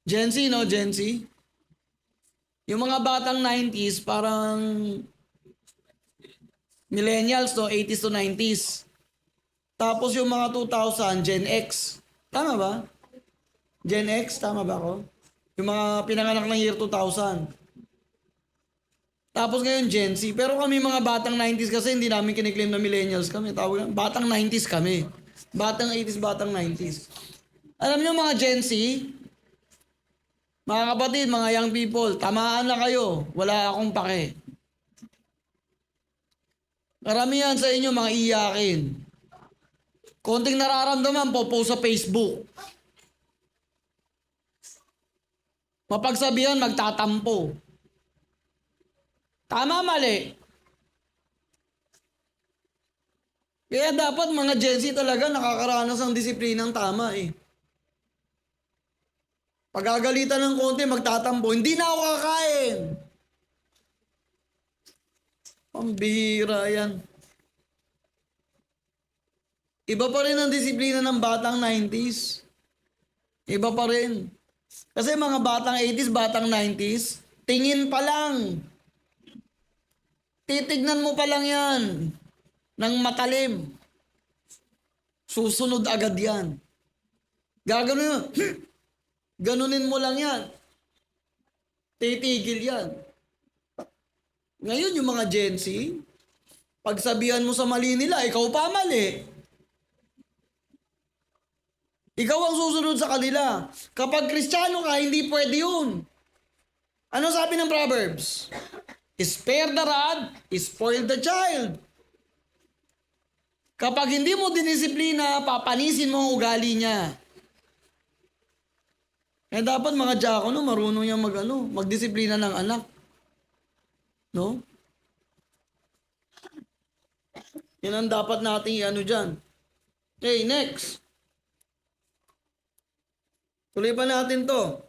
Gen Z, no? Gen Z. Yung mga batang 90s, parang millennials, no? 80s to 90s. Tapos yung mga 2000, Gen X. Tama ba? Gen X, tama ba ako? Yung mga pinanganak ng year 2000. Tapos ngayon Gen Z. Pero kami mga batang 90s kasi hindi namin kiniklaim na millennials kami. Tawag lang, batang 90s kami. Batang 80s, batang 90s. Alam nyo mga Gen Z, mga kapatid, mga young people, tamaan na kayo. Wala akong pake. Karamihan sa inyo mga iyakin. Konting nararamdaman, popost sa Facebook. Mapagsabihan, magtatampo. Tama, mali. Kaya dapat mga Gen Z talaga nakakaranas ng disiplinang tama eh. Pagagalitan ng konti, magtatampo. Hindi na ako kakain. Pambihira yan. Iba pa rin ang disiplina ng batang 90s. Iba pa rin. Kasi mga batang 80s, batang 90s, tingin pa lang. Titignan mo pa lang yan ng matalim. Susunod agad yan. Gaganon yun. Ganunin mo lang yan. Titigil yan. Ngayon yung mga Gen Z, pagsabihan mo sa mali nila, ikaw pa mali. Ikaw ang susunod sa kanila. Kapag Kristiyano ka, hindi pwede yun. Ano sabi ng Proverbs? Spare the rod, spoil the child. Kapag hindi mo dinisiplina, papanisin mo ang ugali niya. Eh dapat mga diakono, marunong yung magdisiplina ng anak. No? Yan ang dapat nating dyan. Okay, next. Tuloy pa natin to.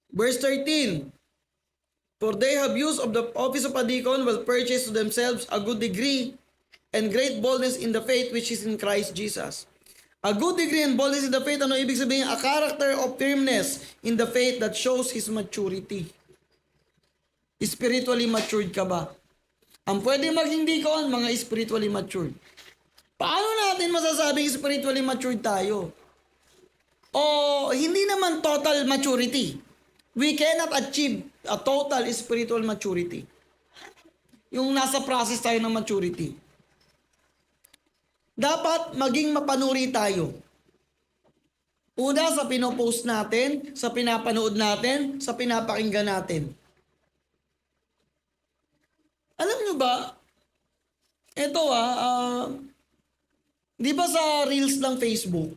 Verse 13. For they have used of the office of a deacon will purchase to themselves a good degree and great boldness in the faith which is in Christ Jesus. A good degree and boldness in the faith, ano ibig sabihin? A character of firmness in the faith that shows his maturity. Spiritually matured ka ba? Ang pwede maging deacon, mga spiritually matured. Paano natin masasabing spiritually matured tayo? O hindi naman total maturity. We cannot achieve a total spiritual maturity. Yung nasa process tayo ng maturity. Dapat maging mapanuri tayo. Una, sa pinopost natin, sa pinapanood natin, sa pinapakinggan natin. Alam nyo ba, ito di ba sa Reels ng Facebook,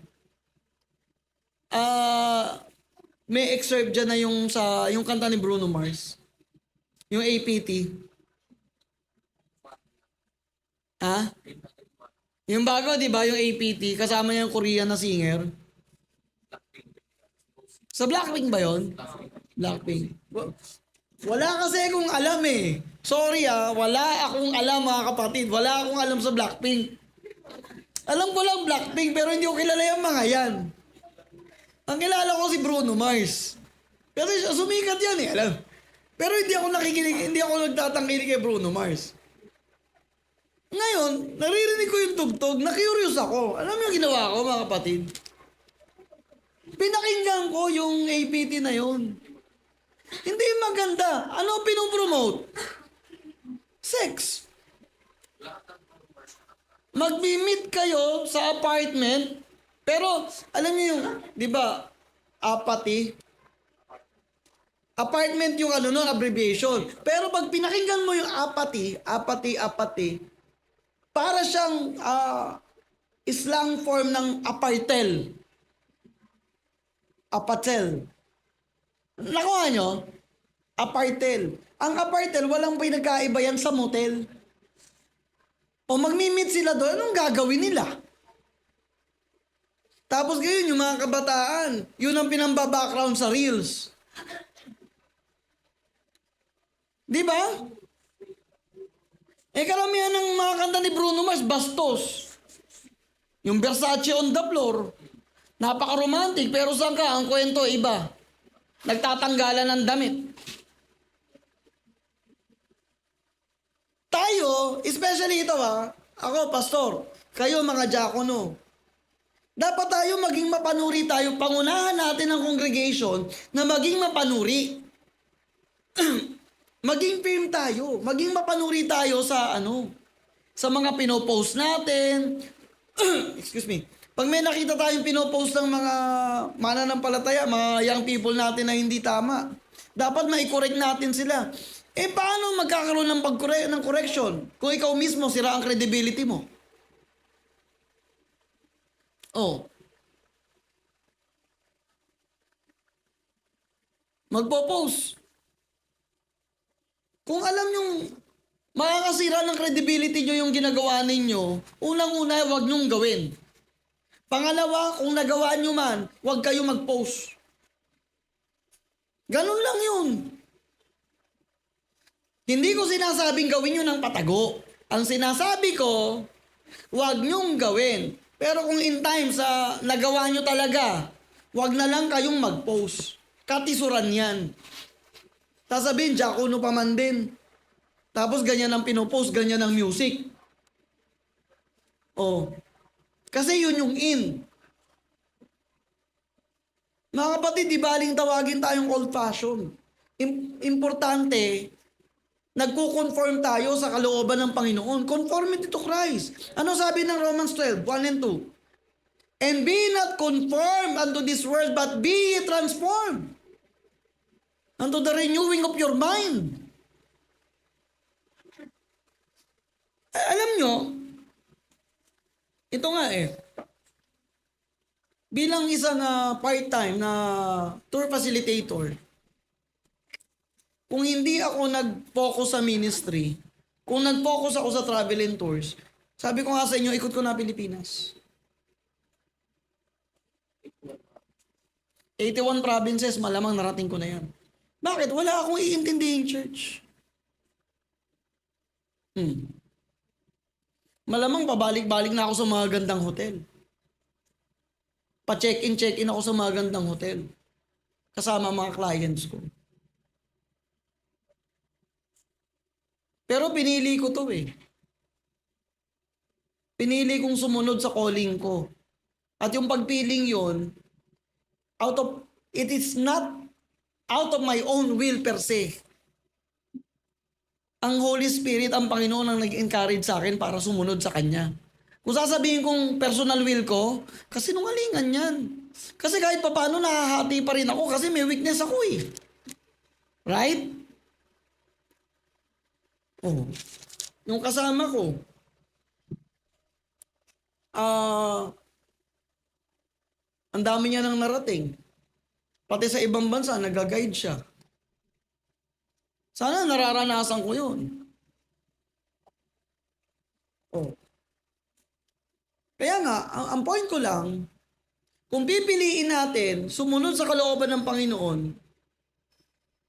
may excerpt dyan na yung kanta ni Bruno Mars. Yung APT. Ha? Yung bago, di ba? Yung APT, kasama niya yung Korean na singer. Sa Blackpink ba yon? Blackpink. Wala kasi akong alam eh. Sorry wala akong alam mga kapatid. Wala akong alam sa Blackpink. Alam ko lang Blackpink pero hindi ko kilala yung mga yan. Ang kilala ko si Bruno Mars. Pero sumikat yan eh, alam. Pero hindi ako nagtatangkilik kay Bruno Mars. Ngayon, naririnig ko yung tugtog, na-curious ako. Alam mo yung ginawa ko mga kapatid? Pinakinggan ko yung APT na yun. Hindi maganda. Ano pinopromote? Sex. Magmi-meet kayo sa apartment, pero alam niyo yung, di ba, apathy? Apartment yung abbreviation. Pero pag pinakinggan mo yung apathy, para siyang slang form ng apartel. Apatel. Nakuha nyo? Apartel. Ang apartel, walang pinagkaiba yan sa motel. O magmi-meet sila doon, anong gagawin nila? Tapos ngayon, yung mga kabataan, yun ang pinamba-background sa Reels. Di ba? Karamihan ng mga kanta ni Bruno Mars, bastos. Yung Versace on the floor. Napaka-romantic, pero saan ka? Ang kwento iba. Nagtatanggalan ng damit. Tayo, especially ito ako pastor, kayo mga diakono, dapat tayo maging mapanuri tayo, pangunahan natin ang congregation na maging mapanuri. Maging firm tayo, maging mapanuri tayo sa sa mga pinopost natin. Excuse me. Pag may nakita tayong pinopost ng mga mananampalataya, mga young people natin na hindi tama, dapat mai-correct natin sila. Paano magkakaroon ng correction kung ikaw mismo sira ang credibility mo? Oh. Magpo-post. Kung alam nyong makakasira ng credibility nyo yung ginagawa ninyo, unang-una, huwag nyong gawin. Pangalawa, kung nagawa nyo man, huwag kayo mag-post. Ganun lang yun. Hindi ko sinasabing gawin nyo ng patago. Ang sinasabi ko, huwag nyong gawin. Pero kung in time sa nagawa nyo talaga, huwag na lang kayong mag-post. Katisuran yan. Sasabihin, diakono pa man din. Tapos ganyan ang pinopost, ganyan ang music. Oh. Kasi yun yung in. Mga kapatid, di baling tawagin tayong old fashion. Importante, nagko-conform tayo sa kalooban ng Panginoon. Conformity to Christ. Ano sabi ng Romans 12, 1 and 2? And be not conformed unto this world, but be ye transformed unto the renewing of your mind. Alam nyo, ito nga bilang isang part-time na tour facilitator, kung hindi ako nag-focus sa ministry, kung nag-focus ako sa travel and tours, sabi ko nga sa inyo, ikot ko na Pilipinas. 81 provinces, malamang narating ko na yan. Bakit? Wala akong iintindihing church. Malamang pabalik-balik na ako sa mga gandang hotel. Pa-check-in, check-in ako sa mga gandang hotel. Kasama mga clients ko. Pero pinili ko to Pinili kong sumunod sa calling ko. At yung pagpiling yon, it is not out of my own will per se. Ang Holy Spirit, ang Panginoon ang nag-encourage sa akin para sumunod sa Kanya. Kung sasabihin kong personal will ko, kasi nungalingan yan. Kasi kahit paano nahahati pa rin ako kasi may weakness ako Right? Oh. Yung kasama ko, ang dami niya nang narating. Pati sa ibang bansa, nag-guide siya. Sana nararanasan ko yun. Oh. Kaya nga, ang point ko lang, kung pipiliin natin sumunod sa kalooban ng Panginoon,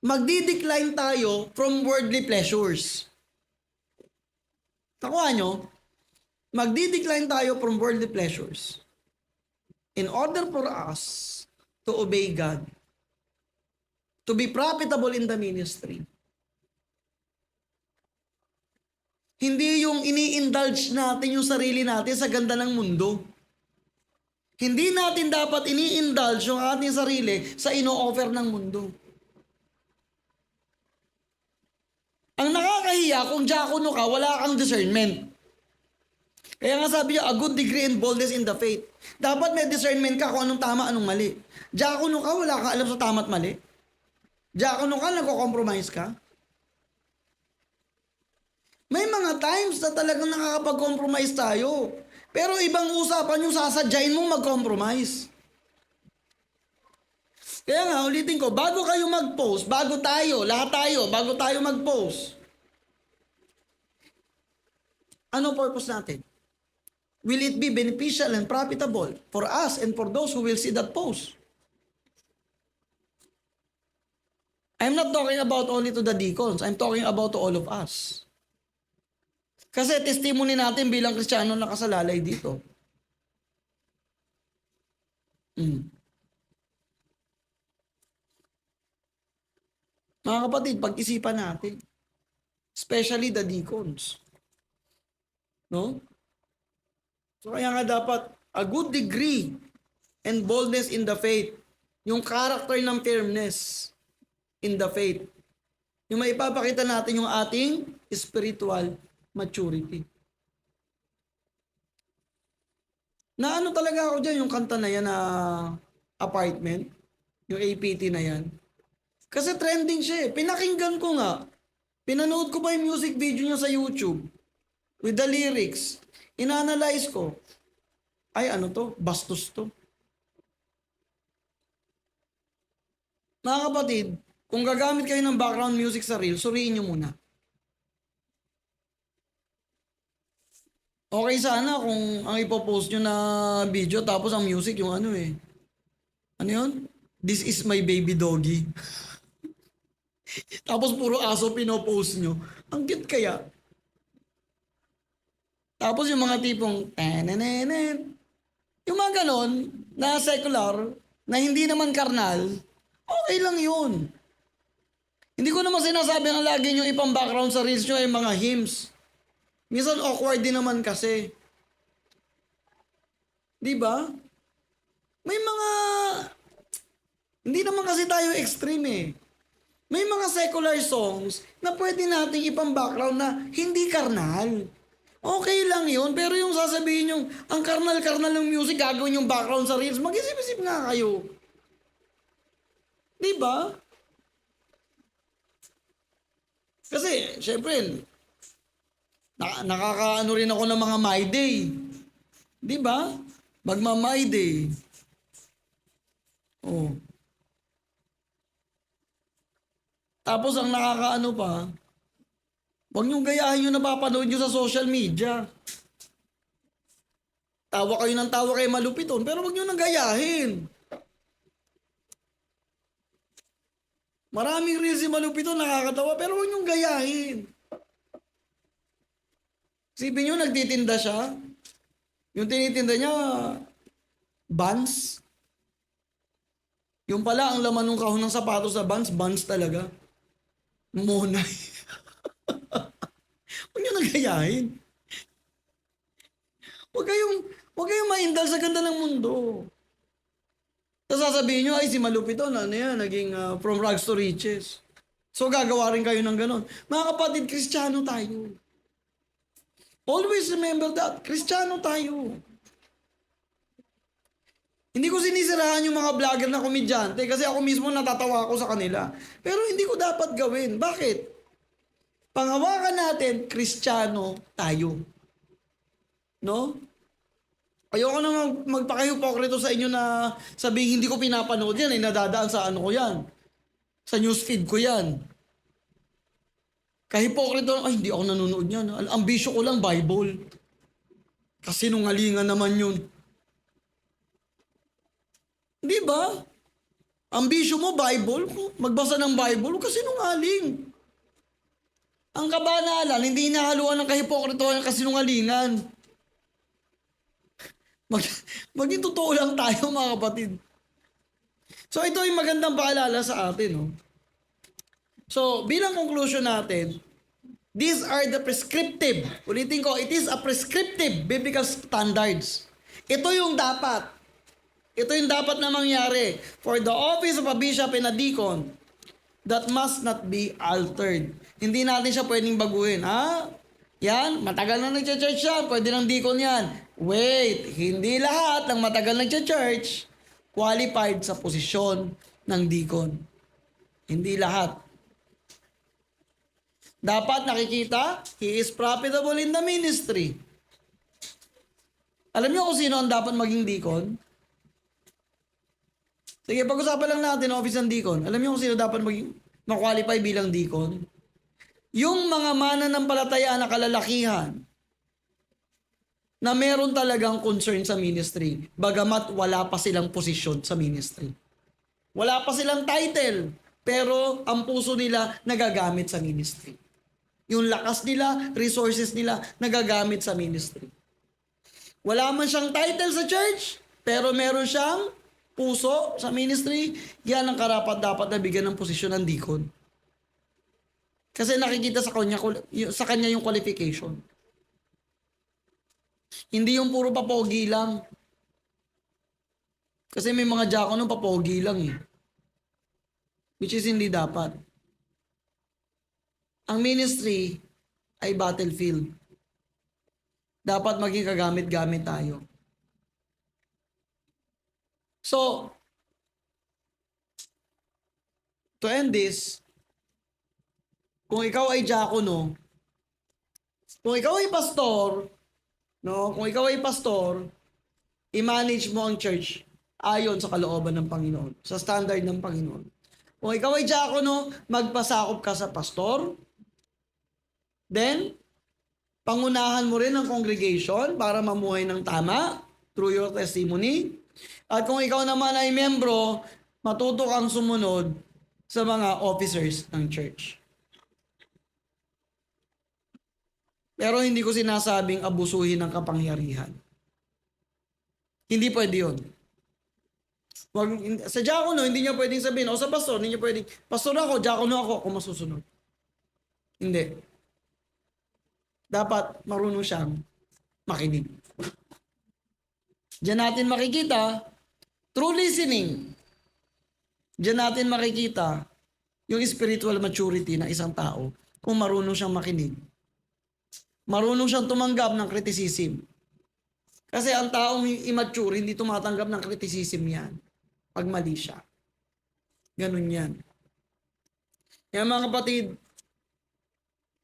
magdi-decline tayo from worldly pleasures. Nakuha nyo? Magdi-decline tayo from worldly pleasures. In order for us to obey God, to be profitable in the ministry, hindi yung ini-indulge natin yung sarili natin sa ganda ng mundo. Hindi natin dapat ini-indulge yung ating sarili sa ino-offer ng mundo. Ang nakakahiya, kung diakono ka, wala kang discernment. Kaya nga sabi niya, a good degree and boldness in the faith. Dapat may discernment ka kung anong tama, anong mali. Diakono ka, wala kang alam sa tama at mali. Diakono ka, nagko-compromise ka. May mga times na talagang nakakapag-compromise tayo. Pero ibang usapan yung sasadyain mong mag-compromise. Kaya nga, ulitin ko, bago kayo mag-post, bago tayo mag-post, ano purpose natin? Will it be beneficial and profitable for us and for those who will see that post? I'm not talking about only to the deacons. I'm talking about to all of us. Kasi testimony natin bilang Kristiyano nakasalalay dito. Mm. Mga kapatid, pag-isipan natin. Especially the deacons. No? So kaya nga dapat a good degree and boldness in the faith. Yung character ng firmness in the faith. Yung maipapakita natin yung ating spiritual maturity. Na ano talaga ako dyan, yung kanta na yan na Apartment, yung APT na yan. Kasi trending siya eh. Pinakinggan ko nga. Pinanood ko pa yung music video niya sa YouTube with the lyrics. Ina-analyze ko. Ay ano to? Bastos to. Mga kapatid, kung gagamit kayo ng background music sa reel, suriin nyo muna. Okay sana kung ang ipopost nyo na video tapos ang music yung ano eh. Ano yun? This is my baby doggy. Tapos puro aso pinopost nyo. Ang cute kaya. Tapos yung mga tipong tenenenen. Yung mga ganon na secular, na hindi naman karnal, okay lang yun. Hindi ko naman sinasabi na lagi nyo ipang background sa reels nyo ay mga hymns. Minsan awkward din naman kasi. Di ba? May mga... Hindi naman kasi tayo extreme eh. May mga secular songs na pwede nating ipang background na hindi karnal. Okay lang yun, pero yung sasabihin yung ang karnal-karnal ng music, gagawin yung background sa reels, mag-isip-isip nga kayo. Di ba? Kasi, syempre, nakakaano rin ako ng mga My Day. Di ba? Magma-My Day. Oh. Tapos ang nakakaano pa, huwag niyong gayahin yung napapanood niyo sa social media. Tawa kayo ng tawa kay malupiton, pero huwag niyo nang gayahin. Maraming reels si malupiton, nakakatawa, pero huwag niyong gayahin. Isipin niyo, nagtitinda siya. Yung tinitinda niya, Vans. Yung pala, ang laman ng kahon ng sapatos sa Vans, Vans talaga. Monay. Huwag niyo nagayahin. Huwag kayong maindal sa ganda ng mundo. Tapos sasabihin nyo, ay si Malupito, ano yan, naging from rags to riches. So gagawa rin kayo ng ganon. Mga kapatid, Kristiyano tayo. Always remember that, Kristiyano tayo. Hindi ko sinisirahan yung mga vlogger na komedyante kasi ako mismo natatawa ako sa kanila. Pero hindi ko dapat gawin. Bakit? Panghawakan natin, Kristiyano tayo. No? Ayoko na magpakahipokrito sa inyo na sabihin hindi ko pinapanood yan, ay nadadaan sa ano ko yan. Sa newsfeed ko yan. Kahipokrito, ay hindi ako nanonood yan. Ang bisyo ko lang, Bible. Kasi nungalingan naman yun. Di ba? Ang bisyo mo, Bible. Magbasa ng Bible, kasi nungaling. Ang kabanalan, hindi inahaluan ng kahipokritohan ng kasinungalingan. Maging totoo lang tayo, mga kapatid. So, ito ay magandang paalala sa atin. No? So, bilang conclusion natin, these are the prescriptive. Ulitin ko, it is a prescriptive biblical standards. Ito yung dapat. Ito yung dapat na mangyari for the office of a bishop and a deacon that must not be altered. Hindi natin siya pwedeng baguhin. Ha? Yan, matagal na nag-church yan, pwede ng deacon yan. Wait, hindi lahat ng matagal nag-church qualified sa posisyon ng deacon. Hindi lahat. Dapat nakikita, he is profitable in the ministry. Alam niyo kung sino ang dapat maging deacon? Sige, pag-usapan lang natin ang office ng deacon. Alam niyo kung sino dapat ma-qualify bilang deacon? Yung mga mananampalataya na kalalakihan na meron talagang concern sa ministry, bagamat wala pa silang posisyon sa ministry. Wala pa silang title, pero ang puso nila nagagamit sa ministry. Yung lakas nila, resources nila, nagagamit sa ministry. Wala man siyang title sa church, pero meron siyang puso sa ministry, yan ang karapat-dapat na bigyan ng posisyon ng deacon. Kasi nakikita sa kanya yung qualification. Hindi yung puro papogi lang. Kasi may mga diakono papogi lang eh. Which is hindi dapat. Ang ministry ay battlefield. Dapat maging kagamit-gamit tayo. So, to end this, kung ikaw ay diakono, kung ikaw ay pastor, no, kung ikaw ay pastor, i-manage mo ang church ayon sa kalooban ng Panginoon, sa standard ng Panginoon. Kung ikaw ay diakono, magpasakop ka sa pastor, then, pangunahan mo rin ang congregation para mamuhay ng tama through your testimony. At kung ikaw naman ay membro, matuto kang sumunod sa mga officers ng church. Pero hindi ko sinasabing abusuhin ng kapangyarihan. Hindi pwede yun. Sa diakono, hindi niya pwedeng sabihin, o sa pastor, hindi niya pwedeng, pastor ako, diakono ako masusunod. Hindi. Dapat marunong siyang makinig. Diyan natin makikita, through listening, diyan natin makikita yung spiritual maturity ng isang tao kung marunong siyang makinig. Marunong siyang tumanggap ng criticism. Kasi ang taong immature, hindi tumatanggap ng criticism yan. Pag mali siya. Ganun yan. Kaya mga kapatid,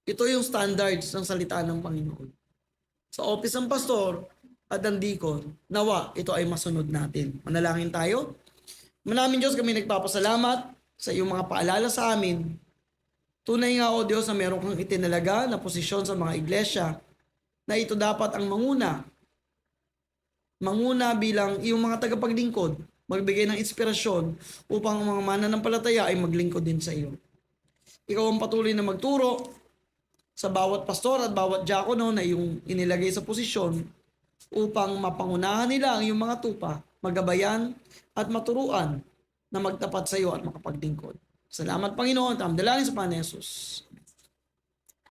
ito yung standards ng salita ng Panginoon. Sa office ng pastor at ng deacon, nawa, ito ay masunod natin. Manalangin tayo. Manaming Diyos, kami nagpapasalamat sa iyong mga paalala sa amin. Tunay nga, O Diyos, na meron kang itinalaga na posisyon sa mga iglesia na ito dapat ang manguna. Manguna bilang iyong mga tagapaglingkod, magbigay ng inspirasyon upang ang mga mananampalataya ay maglingkod din sa iyo. Ikaw ang patuloy na magturo sa bawat pastor at bawat diakono na iyong inilagay sa posisyon upang mapangunahan nila ang iyong mga tupa, magabayan at maturuan na magtapat sa iyo at makapaglingkod. Salamat Panginoon, tamdalangin sa Panginoon Jesus.